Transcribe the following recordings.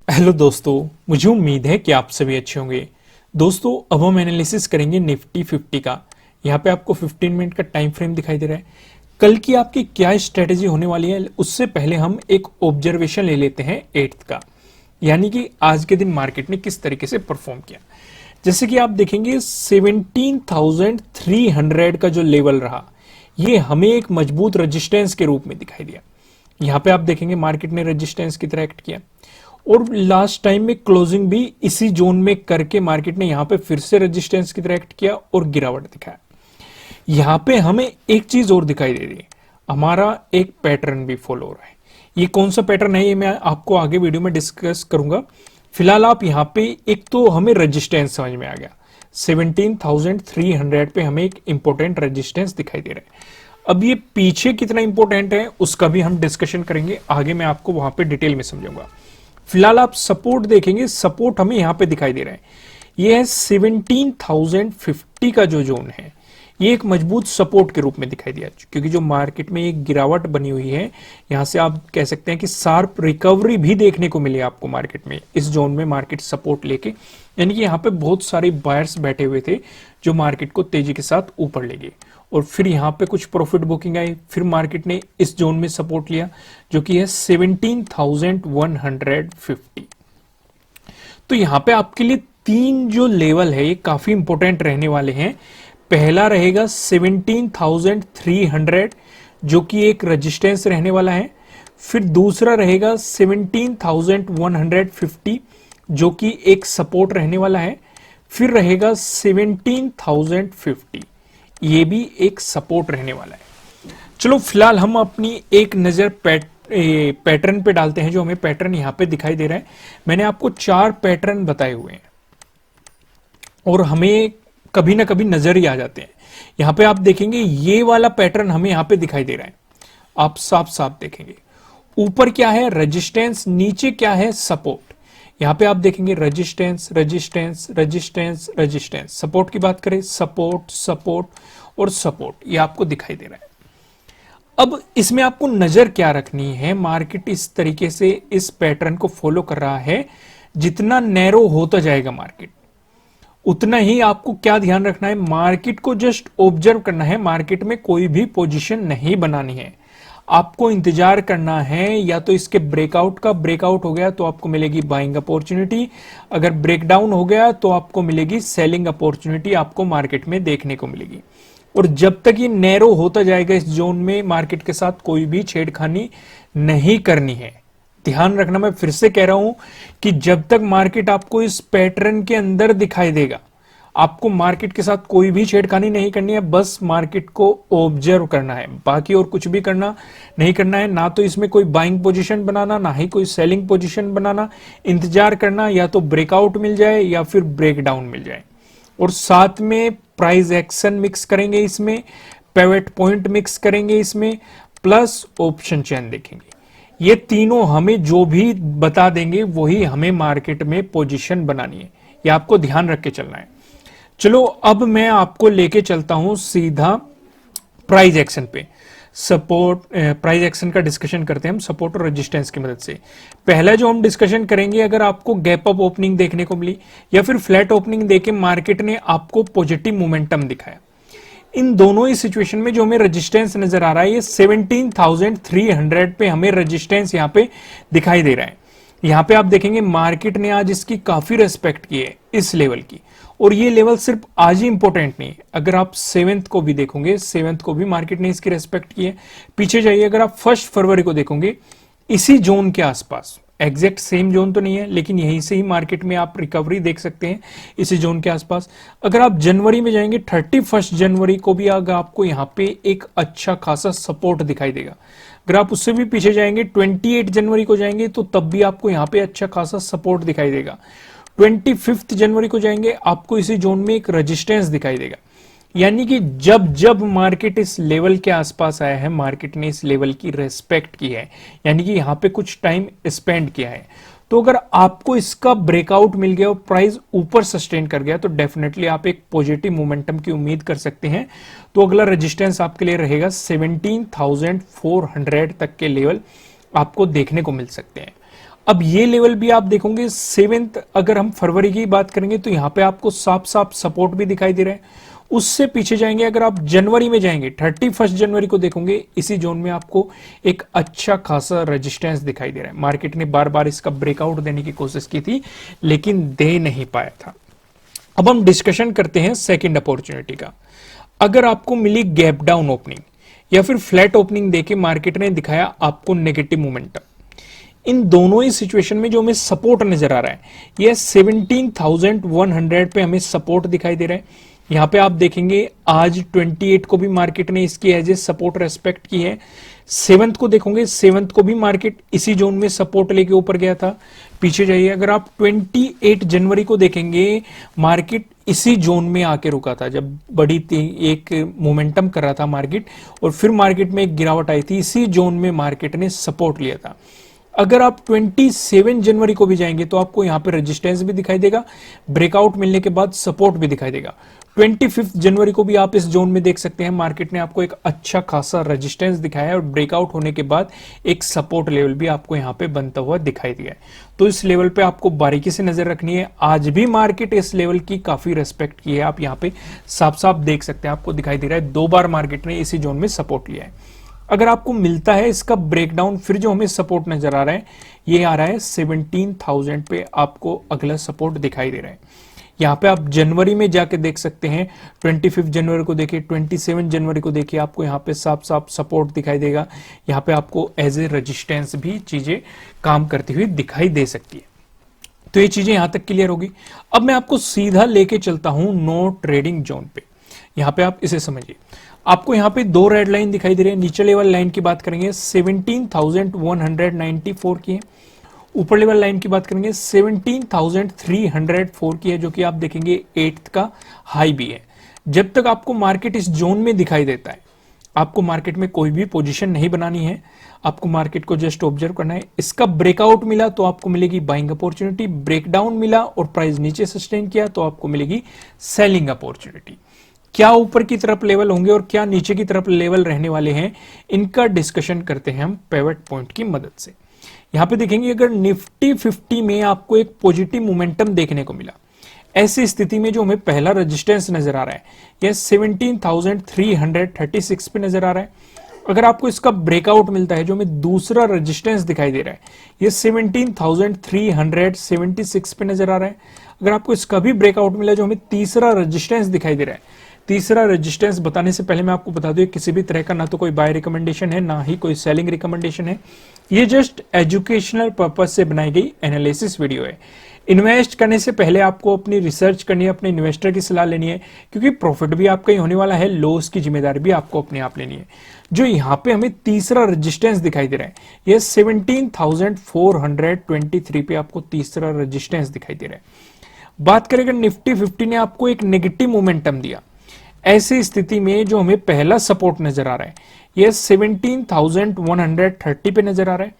Hello दोस्तों, मुझे उम्मीद है कि आप सभी अच्छे होंगे। दोस्तों, अब हम एनालिसिस करेंगे निफ्टी 50 का। यहाँ पे आपको 15 मिनट का टाइम फ्रेम दिखाई दे रहा है। कल की आपकी क्या स्ट्रेटेजी होने वाली है, उससे पहले हम एक ऑब्जर्वेशन ले लेते हैं 8th का, यानी कि आज के दिन मार्केट ने किस तरीके से परफॉर्म किया। जैसे कि आप देखेंगे 17,300 का जो लेवल रहा, ये हमें एक मजबूत रेजिस्टेंस के रूप में दिखाई दिया। यहाँ पे आप देखेंगे मार्केट ने रेजिस्टेंस की तरह एक्ट किया और लास्ट टाइम में क्लोजिंग भी इसी जोन में करके मार्केट ने यहां पे फिर से रेजिस्टेंस की तरह एक्ट किया और गिरावट दिखाया। यहां पे हमें एक चीज और दिखाई दे रही है, हमारा एक पैटर्न भी फॉलो हो रहा है। ये कौन सा पैटर्न है, ये मैं आपको आगे वीडियो में डिस्कस करूंगा। फिलहाल आप यहां पे एक तो हमें रेजिस्टेंस समझ में आ गया, 17,300 पे हमें एक इंपॉर्टेंट रेजिस्टेंस दिखाई दे रहा है। अब ये पीछे कितना इंपॉर्टेंट है उसका भी हम डिस्कशन करेंगे, आगे मैं आपको वहां पे डिटेल में समझाऊंगा। फिलहाल आप सपोर्ट देखेंगे, सपोर्ट हमें यहां पे दिखाई दे रहा है, ये है 17,050 का जो जोन है, ये एक मजबूत सपोर्ट के रूप में दिखाई दिया, क्योंकि जो मार्केट में एक गिरावट बनी हुई है, यहां से आप कह सकते हैं कि शार्प रिकवरी भी देखने को मिली आपको मार्केट में। इस जोन में मार्केट सपोर्ट लेके, यानी कि यहां पे बहुत सारे बायर्स बैठे हुए थे जो मार्केट को तेजी के साथ ऊपर ले गए, और फिर यहां पे कुछ प्रॉफिट बुकिंग आई, फिर मार्केट ने इस जोन में सपोर्ट लिया जो कि है 17,150। तो यहां पे आपके लिए तीन जो लेवल है ये काफी इंपॉर्टेंट रहने वाले हैं। पहला रहेगा 17,300 जो कि एक रेजिस्टेंस रहने वाला है। फिर दूसरा रहेगा 17,150 जो कि एक सपोर्ट रहने वाला है। फिर रहेगा 17,050, ये भी एक सपोर्ट रहने वाला है। चलो फिलहाल हम अपनी एक नजर पैटर्न पे डालते हैं। जो हमें पैटर्न यहां पे दिखाई दे रहा है, मैंने आपको 4 पैटर्न बताए हुए हैं और हमें कभी ना कभी नजर ही आ जाते हैं। यहां पे आप देखेंगे ये वाला पैटर्न हमें यहां पे दिखाई दे रहा है, आप साफ साफ देखेंगे। ऊपर क्या है, रेजिस्टेंस, नीचे क्या है, सपोर्ट। यहां पे आप देखेंगे resistance resistance resistance resistance, support की बात करें, सपोर्ट सपोर्ट और सपोर्ट, ये आपको दिखाई दे रहा है। अब इसमें आपको नजर क्या रखनी है, मार्केट इस तरीके से इस पैटर्न को फॉलो कर रहा है। जितना नैरो होता जाएगा मार्केट, उतना ही आपको क्या ध्यान रखना है, मार्केट को जस्ट ऑब्जर्व करना है। मार्केट में कोई भी पोजीशन नहीं बनानी है, आपको इंतजार करना है। या तो इसके ब्रेकआउट का, ब्रेकआउट हो गया तो आपको मिलेगी बाइंग अपॉर्चुनिटी, अगर ब्रेकडाउन हो गया तो आपको मिलेगी सेलिंग अपॉर्चुनिटी, आपको मार्केट में देखने को मिलेगी। और जब तक ये नैरो होता जाएगा इस जोन में, मार्केट के साथ कोई भी छेड़खानी नहीं करनी है। ध्यान रखना, मैं फिर से कह रहा हूं कि जब तक मार्केट आपको इस पैटर्न के अंदर दिखाई देगा, आपको मार्केट के साथ कोई भी छेड़खानी नहीं करनी है, बस मार्केट को ऑब्जर्व करना है, बाकी और कुछ भी करना नहीं करना है। ना तो इसमें कोई बाइंग पोजीशन बनाना, ना ही कोई सेलिंग पोजीशन बनाना, इंतजार करना या तो ब्रेकआउट मिल जाए या फिर ब्रेकडाउन मिल जाए। और साथ में प्राइस एक्शन मिक्स करेंगे इसमें, पिवट पॉइंट मिक्स करेंगे इसमें, प्लस ऑप्शन चेन देखेंगे। ये तीनों हमें जो भी बता देंगे वही हमें मार्केट में पोजीशन बनानी है, ये आपको ध्यान रख के चलना है। चलो अब मैं आपको लेके चलता हूं सीधा प्राइस एक्शन पे। सपोर्ट, प्राइस एक्शन का डिस्कशन करते हैं हम सपोर्ट और रेजिस्टेंस की मदद से। पहला जो हम डिस्कशन करेंगे, अगर आपको गैप अप ओपनिंग देखने को मिली या फिर फ्लैट ओपनिंग देके मार्केट ने आपको पॉजिटिव मोमेंटम दिखाया, इन दोनों ही सिचुएशन में जो हमें रेजिस्टेंस नजर आ रहा है, ये 17,300 पे हमें रेजिस्टेंस यहां पे दिखाई दे रहा है। यहां पे आप देखेंगे मार्केट ने आज इसकी काफी रेस्पेक्ट की है, इस लेवल की। और ये लेवल सिर्फ आज ही इंपॉर्टेंट नहीं है, अगर आप 7th को भी देखोगे, 7th को भी मार्केट ने इसकी रेस्पेक्ट की है। पीछे जाइए, अगर आप 1 फरवरी को देखोगे, इसी जोन के आसपास, एग्जैक्ट सेम जोन तो नहीं है लेकिन यहीं से ही मार्केट में आप रिकवरी देख सकते हैं, इसी जोन के आसपास। अगर आप जनवरी में जाएंगे, 31 जनवरी को भी अगर आपको यहाँ पे एक अच्छा खासा सपोर्ट दिखाई देगा। अगर आप उससे भी पीछे जाएंगे, 28 जनवरी को जाएंगे, तो तब भी आपको यहाँ पे अच्छा खासा सपोर्ट दिखाई देगा। 25 जनवरी को जाएंगे, आपको इसी जोन में एक रेजिस्टेंस दिखाई देगा। यानी कि जब जब मार्केट इस लेवल के आसपास आया है, मार्केट ने इस लेवल की रेस्पेक्ट की है, यानी कि यहां पे कुछ टाइम स्पेंड किया है। तो अगर आपको इसका ब्रेकआउट मिल गया और प्राइस ऊपर सस्टेन कर गया, तो डेफिनेटली आप एक पॉजिटिव मोमेंटम की उम्मीद कर सकते हैं। तो अगला रेजिस्टेंस आपके लिए रहेगा 17,400 तक के लेवल आपको देखने को मिल सकते हैं। अब ये लेवल भी आप देखोगे 7th, अगर हम फरवरी की बात करेंगे तो यहां पे आपको साफ साफ सपोर्ट भी दिखाई दे रहा है। उससे पीछे जाएंगे, अगर आप जनवरी में जाएंगे 31 जनवरी को देखोगे, इसी जोन में आपको एक अच्छा खासा रेजिस्टेंस दिखाई दे रहा है। मार्केट ने बार बार इसका ब्रेकआउट देने की कोशिश की थी लेकिन दे नहीं पाया था। अब हम डिस्कशन करते हैं सेकंड अपॉर्चुनिटी का। अगर आपको मिली गैप डाउन ओपनिंग या फिर फ्लैट ओपनिंग देके मार्केट ने दिखाया आपको नेगेटिव मोमेंटम, इन दोनों ही सिचुएशन में जो हमें सपोर्ट नजर आ रहा है, ये 17,100 पे हमें सपोर्ट दिखाई दे रहा है। यहां पे आप देखेंगे आज 28 को भी मार्केट ने इसकी एज ए सपोर्ट रेस्पेक्ट की है। 7th को देखोगे, 7th को भी मार्केट इसी जोन में सपोर्ट लेके ऊपर गया था। पीछे जाइए, अगर आप 28 जनवरी को देखेंगे, मार्केट इसी जोन में आके रुका था जब बड़ी एक मोमेंटम कर रहा था मार्केट, और फिर मार्केट में एक गिरावट आई थी, इसी जोन में मार्केट ने सपोर्ट लिया था। अगर आप 27 जनवरी को भी जाएंगे तो आपको यहां पे रेजिस्टेंस भी दिखाई देगा, ब्रेकआउट मिलने के बाद सपोर्ट भी दिखाई देगा। 25 जनवरी को भी आप इस जोन में देख सकते हैं, मार्केट ने आपको एक अच्छा खासा रेजिस्टेंस दिखाया है और ब्रेकआउट होने के बाद एक सपोर्ट लेवल भी आपको यहां पे बनता हुआ दिखाई दिया है। तो इस लेवल पे आपको बारीकी से नजर रखनी है। आज भी मार्केट इस लेवल की काफी रेस्पेक्ट की है, आप यहां पे साफ साफ देख सकते हैं, आपको दिखाई दे रहा है 2 बार मार्केट ने इसी जोन में सपोर्ट लिया है। अगर आपको मिलता है इसका ब्रेकडाउन, फिर जो हमें सपोर्ट नजर आ रहा है ये आ रहा है 17,000 पे, आपको अगला सपोर्ट दिखाई दे रहा है। यहां पे आप जनवरी में जाके देख सकते हैं, 25 जनवरी को देखिए, 27 जनवरी को देखिए, आपको यहां पे साफ साफ सपोर्ट दिखाई देगा। यहां पे आपको एज ए रेजिस्टेंस भी चीजें काम करती हुई दिखाई दे सकती है। तो ये चीजें यहां तक क्लियर होगी। अब मैं आपको सीधा लेके चलता हूं नो ट्रेडिंग जोन पे। यहां पे आप इसे समझिए, आपको यहां पे 2 रेड लाइन दिखाई दे रही है। नीचे लेवल लाइन की बात करेंगे 17,194 की है, ऊपर लेवल लाइन की बात करेंगे 17,304 की है, जो कि आप देखेंगे 8th का हाई भी है। जब तक आपको मार्केट इस जोन में दिखाई देता है, आपको मार्केट में कोई भी पोजीशन नहीं बनानी है, आपको मार्केट को जस्ट ऑब्जर्व करना है। इसका ब्रेकआउट मिला तो आपको मिलेगी बाइंग अपॉर्चुनिटी, ब्रेकडाउन मिला और प्राइस नीचे सस्टेन किया तो आपको मिलेगी सेलिंग अपॉर्चुनिटी। क्या ऊपर की तरफ लेवल होंगे और क्या नीचे की तरफ लेवल रहने वाले हैं, इनका डिस्कशन करते हैं हम पिवट पॉइंट की मदद से। यहां पे देखेंगे, अगर निफ्टी 50 में आपको एक पॉजिटिव मोमेंटम देखने को मिला, ऐसी स्थिति में जो हमें पहला रेजिस्टेंस नजर आ रहा है यह 17,336 पे नजर आ रहा है। अगर आपको इसका ब्रेकआउट मिलता है, जो हमें दूसरा रेजिस्टेंस दिखाई दे रहा है, यह 17,376 पे नजर आ रहा है। अगर आपको इसका भी ब्रेकआउट मिला, जो हमें तीसरा रेजिस्टेंस दिखाई दे रहा है, तीसरा रेजिस्टेंस बताने से पहले मैं आपको बता दूं, किसी भी तरह का ना तो कोई बाय रिकमेंडेशन है, ना ही कोई सेलिंग रिकमेंडेशन है। ये जस्ट एजुकेशनल पर्पस से बनाई गई एनालिसिस वीडियो है। इन्वेस्ट करने से पहले आपको अपनी रिसर्च करनी है, अपने इन्वेस्टर की सलाह लेनी है, क्योंकि प्रॉफिट भी आपका ही होने वाला है, लॉस की जिम्मेदारी भी आपको अपने आप लेनी है। जो यहां पे हमें तीसरा रेजिस्टेंस दिखाई दे रहा है, यह 17,423 पे आपको तीसरा रेजिस्टेंस दिखाई दे रहा है। बात करें अगर निफ्टी 50 ने आपको एक नेगेटिव मोमेंटम दिया, ऐसी स्थिति में जो हमें पहला सपोर्ट नजर आ रहा है यह 17,130 पे नजर आ रहा है।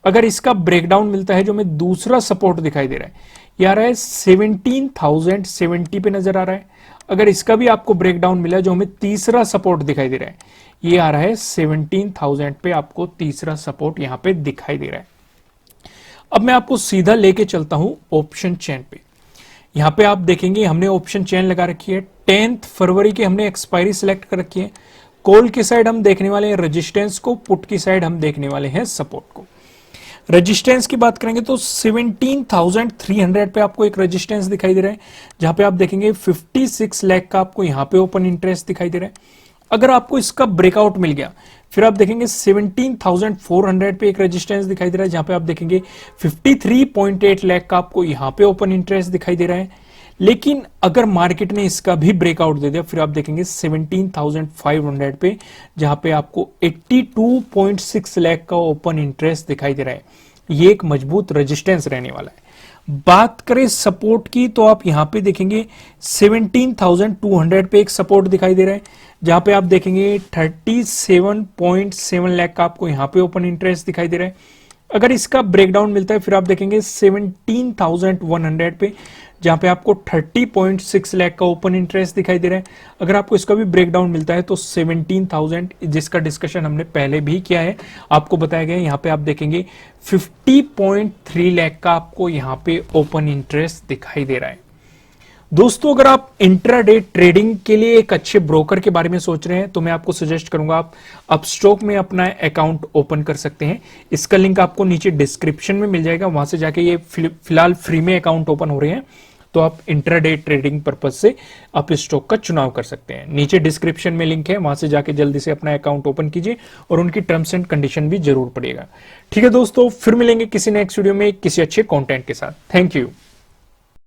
अगर इसका ब्रेकडाउन मिलता है, जो हमें दूसरा सपोर्ट दिखाई दे रहा है, यह आ रहा है 17,070 पे नजर आ रहा है। अगर इसका भी आपको ब्रेकडाउन मिला, जो हमें तीसरा सपोर्ट दिखाई दे रहा है, यह आ रहा है 17,000 पे, आपको तीसरा सपोर्ट यहां पे दिखाई दे रहा है। अब मैं आपको सीधा लेके चलता हूं ऑप्शन चेन पे। यहां पे आप देखेंगे हमने ऑप्शन चेन लगा रखी है, 10 फरवरी की हमने एक्सपायरी सिलेक्ट कर रखी है। कॉल की साइड हम देखने वाले हैं रेजिस्टेंस को, पुट की साइड हम देखने वाले हैं सपोर्ट को। रेजिस्टेंस की बात करेंगे तो 17,300 पे आपको एक रेजिस्टेंस दिखाई दे रहा है, जहां पे आप देखेंगे 56 लाख का आपको यहां पे ओपन इंटरेस्ट दिखाई दे रहा है। अगर आपको इसका ब्रेकआउट मिल गया, फिर आप देखेंगे 17,400 पे एक रेजिस्टेंस दिखाई दे रहा है, जहां पे आप देखेंगे 53.8 लाख का आपको यहां पे ओपन इंटरेस्ट दिखाई दे रहा है। लेकिन अगर मार्केट ने इसका भी ब्रेकआउट दे दिया, फिर आप देखेंगे 17,500 पे, जहां पे आपको 82.6 लाख का ओपन इंटरेस्ट दिखाई दे रहा है। ये एक मजबूत रेजिस्टेंस रहने वाला है। बात करें सपोर्ट की, तो आप यहां पे देखेंगे 17,200 पे एक सपोर्ट दिखाई दे रहा है, जहां पे आप देखेंगे 37.7 लाख का आपको यहां पे ओपन इंटरेस्ट दिखाई दे रहा है। अगर इसका ब्रेकडाउन मिलता है, फिर आप देखेंगे 17,100 पे, जहां पे आपको 30.6 लाख का ओपन इंटरेस्ट दिखाई दे रहा है। अगर आपको इसका भी ब्रेकडाउन मिलता है तो 17,000, जिसका डिस्कशन हमने पहले भी किया है, आपको बताया गया है। यहां पे आप देखेंगे 50.3 लाख का आपको यहां पे ओपन इंटरेस्ट दिखाई दे रहा है। दोस्तों, अगर आप इंट्राडे ट्रेडिंग के लिए एक अच्छे ब्रोकर के बारे में सोच रहे हैं तो मैं आपको सजेस्ट करूंगा आप अपस्टॉक में अपना अकाउंट ओपन कर सकते हैं। इसका लिंक आपको नीचे डिस्क्रिप्शन में मिल जाएगा, वहां से जाके ये फिलहाल फ्री में अकाउंट ओपन हो रहे हैं, तो आप इंट्राडे ट्रेडिंग पर्पज से अपस्टॉक का चुनाव कर सकते हैं। नीचे डिस्क्रिप्शन में लिंक है, वहां से जाके जल्दी से अपना अकाउंट ओपन कीजिए और उनकी टर्म्स एंड कंडीशन भी जरूर पड़ेगा। ठीक है दोस्तों, फिर मिलेंगे किसी नेक्स्ट वीडियो में किसी अच्छे कंटेंट के साथ। Thank you.